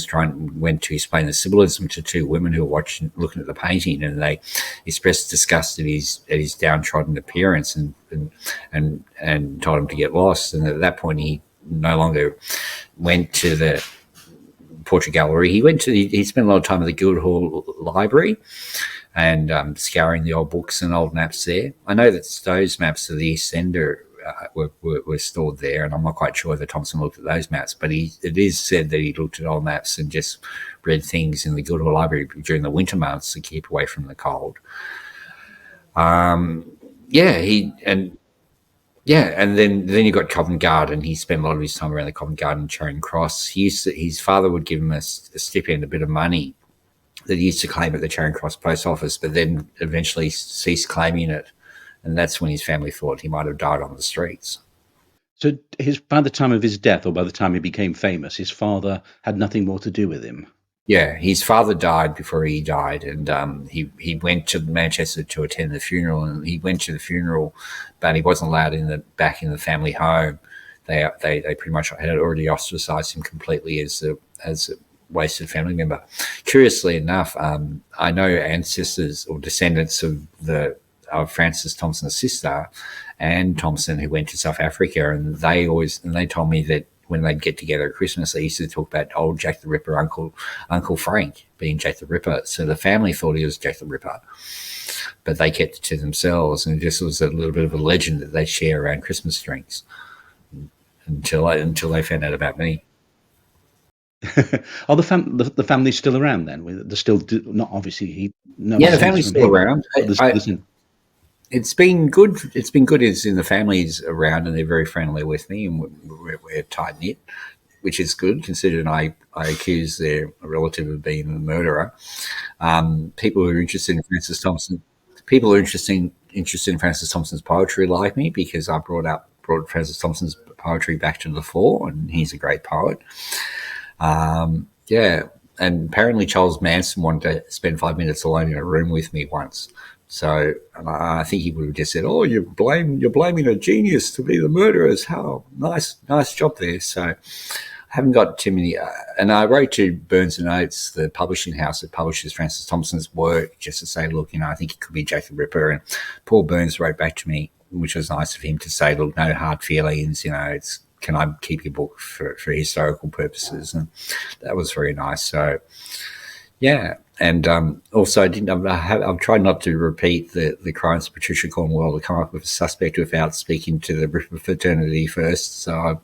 went to explain the symbolism to two women who were looking at the painting, and they expressed disgust at his downtrodden appearance and told him to get lost. And at that point, he no longer went to the portrait gallery. He spent a lot of time at the Guildhall Library and scouring the old books and old maps there. I know that Stowe's maps of the East End were stored there, and I'm not quite sure that Thompson looked at those maps, but it is said that he looked at old maps and just read things in the Guildhall Library during the winter months to keep away from the cold. And then you got Covent Garden. He spent a lot of his time around the Covent Garden, Charing Cross. His father would give him a stipend, a bit of money that he used to claim at the Charing Cross post office, but then eventually ceased claiming it. And that's when his family thought he might have died on the streets. So by the time of his death, or by the time he became famous, his father had nothing more to do with him. Yeah, his father died before he died, and he went to Manchester to attend the funeral, and he went to the funeral, but he wasn't allowed back in the family home. They pretty much had already ostracised him completely as a wasted family member. Curiously enough, I know ancestors or descendants of Francis Thompson's sister, Anne Thompson, who went to South Africa, and they told me that when they'd get together at Christmas, they used to talk about old Jack the Ripper, Uncle Frank being Jack the Ripper. So the family thought he was Jack the Ripper, but they kept it to themselves, and it just was a little bit of a legend that they share around Christmas drinks until they found out about me. Are the family still around then? They're still not obviously the family's still around. It's been good. It's been good. It's in the family's around, and they're very friendly with me, and we're tight knit, which is good considering I accuse their relative of being the murderer. People who are interested in Francis Thompson, people who are interested in Francis Thompson's poetry like me because I brought Francis Thompson's poetry back to the fore, and he's a great poet. And apparently Charles Manson wanted to spend 5 minutes alone in a room with me once. So I think he would have just said, "Oh, you're blaming a genius to be the murderers. How nice job there." So I haven't got too many. And I wrote to Burns and Oates, the publishing house that publishes Francis Thompson's work, just to say, "Look, I think it could be Jack the Ripper." And Paul Burns wrote back to me, which was nice of him to say, "Look, no hard feelings. Can I keep your book for historical purposes?" And that was very nice. So, yeah. And also, I've tried not to repeat the crimes of Patricia Cornwell to come up with a suspect without speaking to the Ripper fraternity first. So I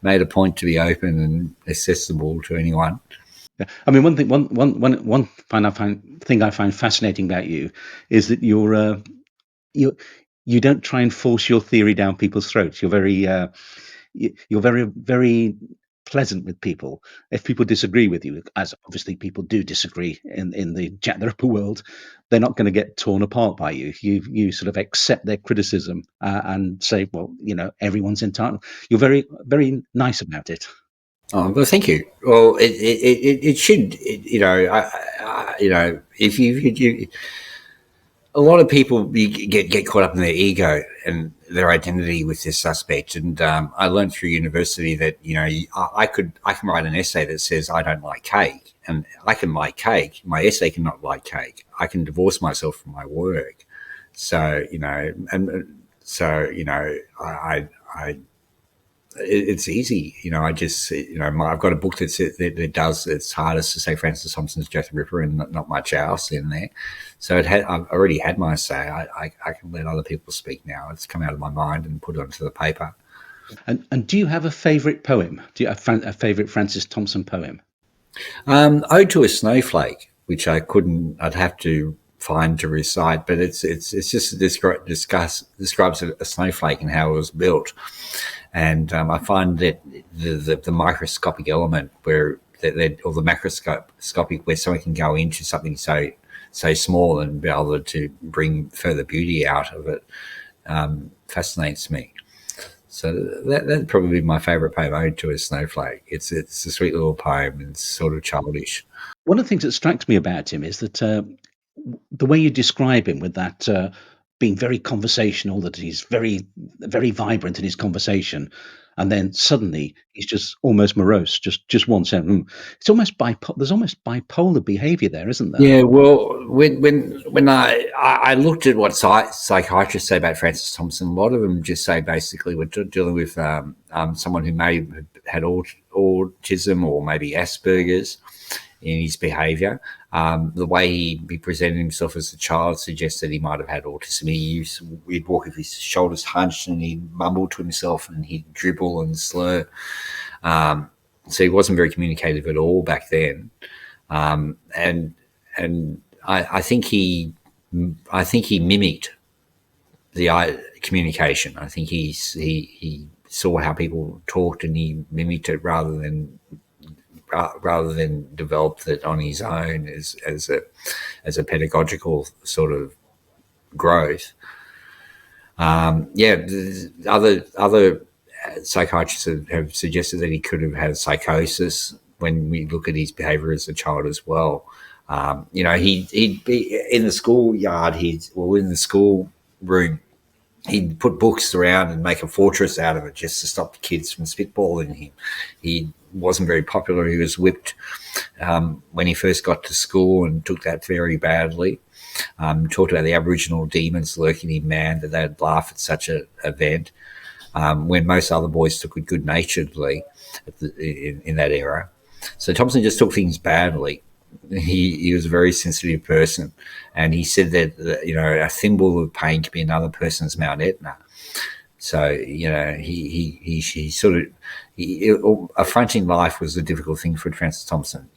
made a point to be open and accessible to anyone. Yeah. I mean, one thing I find fascinating about you is that you don't try and force your theory down people's throats. You're very pleasant with people. If people disagree with you, as obviously people do disagree in the Jack the Ripper world, they're not going to get torn apart by you. You sort of accept their criticism and say, well, everyone's entitled. You're very, very nice about it. Oh, well, thank you. Well, it should, if you a lot of people get caught up in their ego and their identity with this suspect. And I learned through university that I can write an essay that says I don't like cake, and I can like cake. My essay cannot like cake. I can divorce myself from my work. So it's easy. I just, I've got a book that does its hardest to say Francis Thompson's Jack the Ripper and not much else in there. So I've already had my say. I can let other people speak now. It's come out of my mind and put it onto the paper. And do you have a favourite poem? Do you have a favourite Francis Thompson poem? Ode to a Snowflake, which I'd have to find to recite, but it's just describes a snowflake and how it was built. And I find that the microscopic element or the macroscopic where someone can go into something so small and be able to bring further beauty out of it fascinates me. So that'd probably be my favourite poem, Ode to a Snowflake. It's a sweet little poem and it's sort of childish. One of the things that strikes me about him is that the way you describe him with that being very conversational, that he's very, very vibrant in his conversation, and then suddenly he's just almost morose, just one sentence. It's almost there's almost bipolar behaviour there, isn't there? Yeah, well, when I looked at what psychiatrists say about Francis Thompson, a lot of them just say basically we're dealing with someone who may have had autism or maybe Asperger's in his behaviour. The way he presented himself as a child suggests that he might have had autism. He'd walk with his shoulders hunched and he'd mumble to himself and he'd dribble and slur. So he wasn't very communicative at all back then. And I think he mimicked the communication. I think he saw how people talked and he mimicked it rather than develop it on his own as a pedagogical sort of growth. Other psychiatrists have suggested that he could have had a psychosis when we look at his behaviour as a child as well. He'd be in the schoolyard, in the school room, he'd put books around and make a fortress out of it just to stop the kids from spitballing him. He wasn't very popular. He was whipped when he first got to school and took that very badly. Talked about the Aboriginal demons lurking in man, that they'd laugh at such an event, when most other boys took it good-naturedly in that era. So Thompson just took things badly. He was a very sensitive person, and he said that a thimble of pain could be another person's Mount Etna. So he sort of affronting life was a difficult thing for Francis Thompson.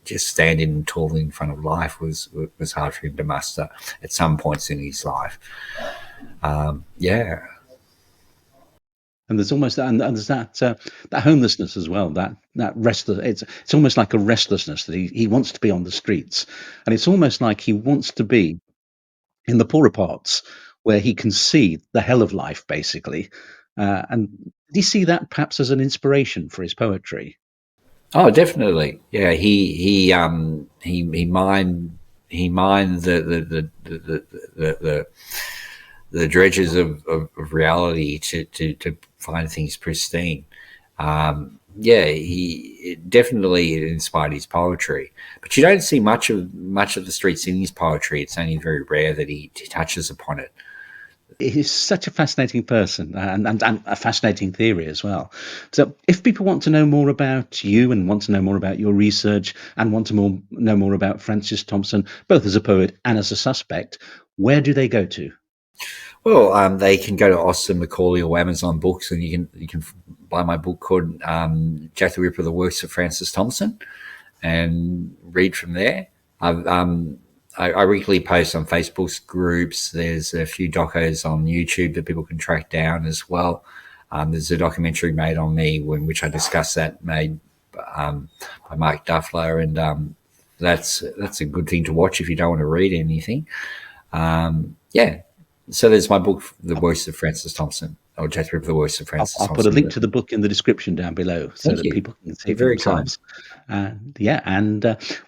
Just standing tall in front of life was hard for him to muster at some points in his life. And there's almost and there's that homelessness as well. That restless. It's almost like a restlessness that he wants to be on the streets, and it's almost like he wants to be in the poorer parts where he can see the hell of life, basically. And did you see that perhaps as an inspiration for his poetry? Oh, definitely. Yeah, he mined the dredges of reality to find things pristine. He definitely inspired his poetry, but you don't see much of the streets in his poetry. It's only very rare that he touches upon it. He's such a fascinating person, and a fascinating theory as well. So if people want to know more about you and want to know more about your research and want to know more about Francis Thompson, both as a poet and as a suspect, where do they go to? Well, they can go to Austin, Macaulay, or Amazon Books, and you can buy my book called Jack the Ripper: The Works of Francis Thompson, and read from there. I regularly post on Facebook groups. There's a few docos on YouTube that people can track down as well. There's a documentary made on me in which I discuss that, made by Mark Duffler, and that's a good thing to watch if you don't want to read anything. So there's my book, The Works of Francis Thompson, or Jack the Ripper: The Works of Francis Thompson. I'll put a link to the book in the description down below so that people can see it for themselves.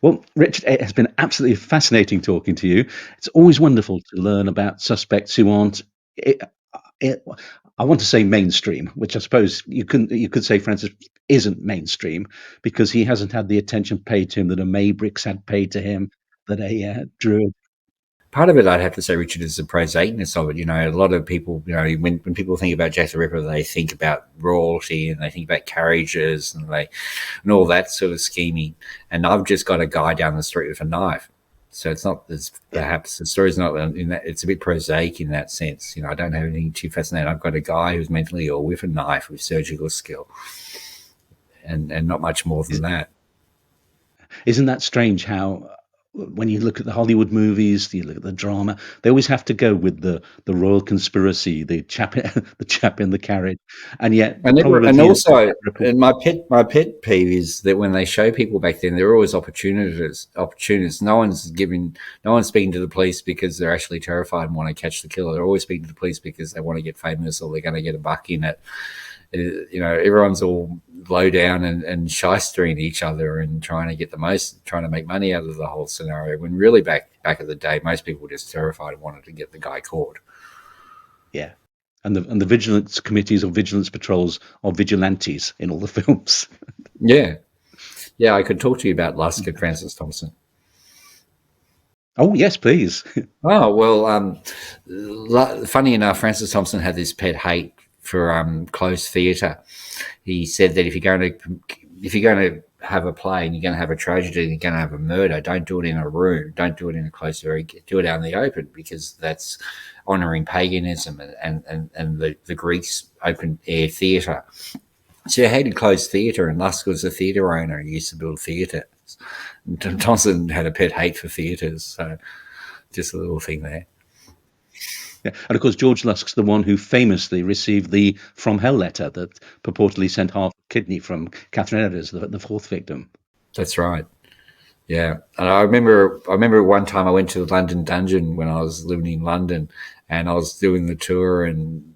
Well, Richard, it has been absolutely fascinating talking to you. It's always wonderful to learn about suspects who aren't, I want to say mainstream, which I suppose you could say Francis isn't mainstream, because he hasn't had the attention paid to him that a Maybricks had paid to him, that a Druid. Part of it, I'd have to say, Richard, is the prosaicness of it. A lot of people, when people think about Jack the Ripper, they think about royalty and they think about carriages and all that sort of scheming. And I've just got a guy down the street with a knife. So it's not, perhaps the story's not in that, it's a bit prosaic in that sense. I don't have anything too fascinating. I've got a guy who's mentally ill with a knife with surgical skill, and not much more than that. Isn't that strange how, when you look at the Hollywood movies, you look at the drama, they always have to go with the royal conspiracy, the chap in the carriage, and yet and also my pet peeve is that when they show people back then, they're always opportunists. No one's speaking to the police because they're actually terrified and want to catch the killer. They're always speaking to the police because they want to get famous or they're going to get a buck in it. Everyone's all low down and shystering each other and trying to make money out of the whole scenario, when really back in the day, most people were just terrified and wanted to get the guy caught. Yeah. And the vigilance committees or vigilance patrols are vigilantes in all the films. Yeah. I could talk to you about Lusk and Francis Thompson. Oh, yes, please. Oh, well, funny enough, Francis Thompson had this pet hate for closed theatre. He said that if you're going to have a play and you're going to have a tragedy and you're going to have a murder, don't do it in a room, don't do it in a closed area, do it out in the open, because that's honouring paganism and the Greeks' open air theatre. So he hated closed theatre, and Lusk was a theatre owner. He used to build theatres. Thompson had a pet hate for theatres, so just a little thing there. Yeah. And of course, George Lusk's the one who famously received the "From Hell" letter that purportedly sent half a kidney from Catherine Edders, the fourth victim. That's right. Yeah, and I remember one time I went to the London Dungeon when I was living in London, and I was doing the tour, and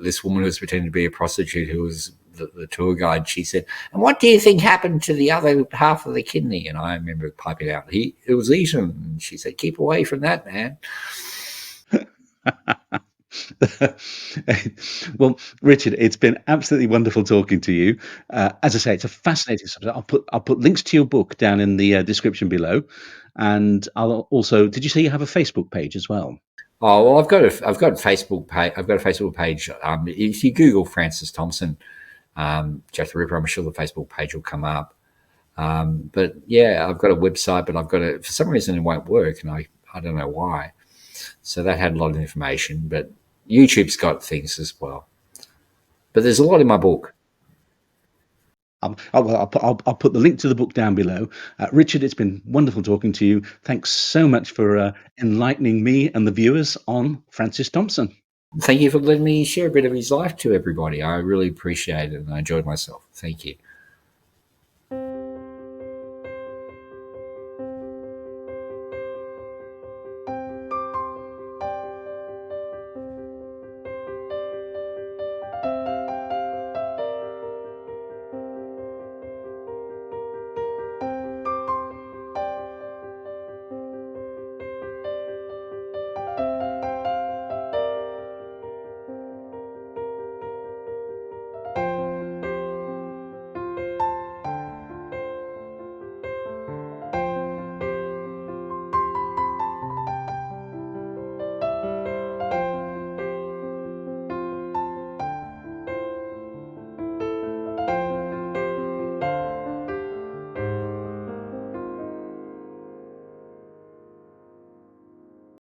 this woman who was pretending to be a prostitute, who was the tour guide, she said, "And what do you think happened to the other half of the kidney?" And I remember piping out, "It was eaten." And she said, "Keep away from that, man." Well, Richard, it's been absolutely wonderful talking to you. As I say, it's a fascinating subject. I'll put links to your book down in the description below, and I'll also. Did you say you have a Facebook page as well? Oh well, I've got a Facebook page. I've got a Facebook page. If you Google Francis Thompson, Jack the Ripper, I'm sure the Facebook page will come up. But yeah, I've got a website, but I've got it for some reason it won't work, and I don't know why. So that had a lot of information, but YouTube's got things as well. But there's a lot in my book. I'll put the link to the book down below. Richard, it's been wonderful talking to you. Thanks so much for enlightening me and the viewers on Francis Thompson. Thank you for letting me share a bit of his life to everybody. I really appreciate it, and I enjoyed myself. Thank you.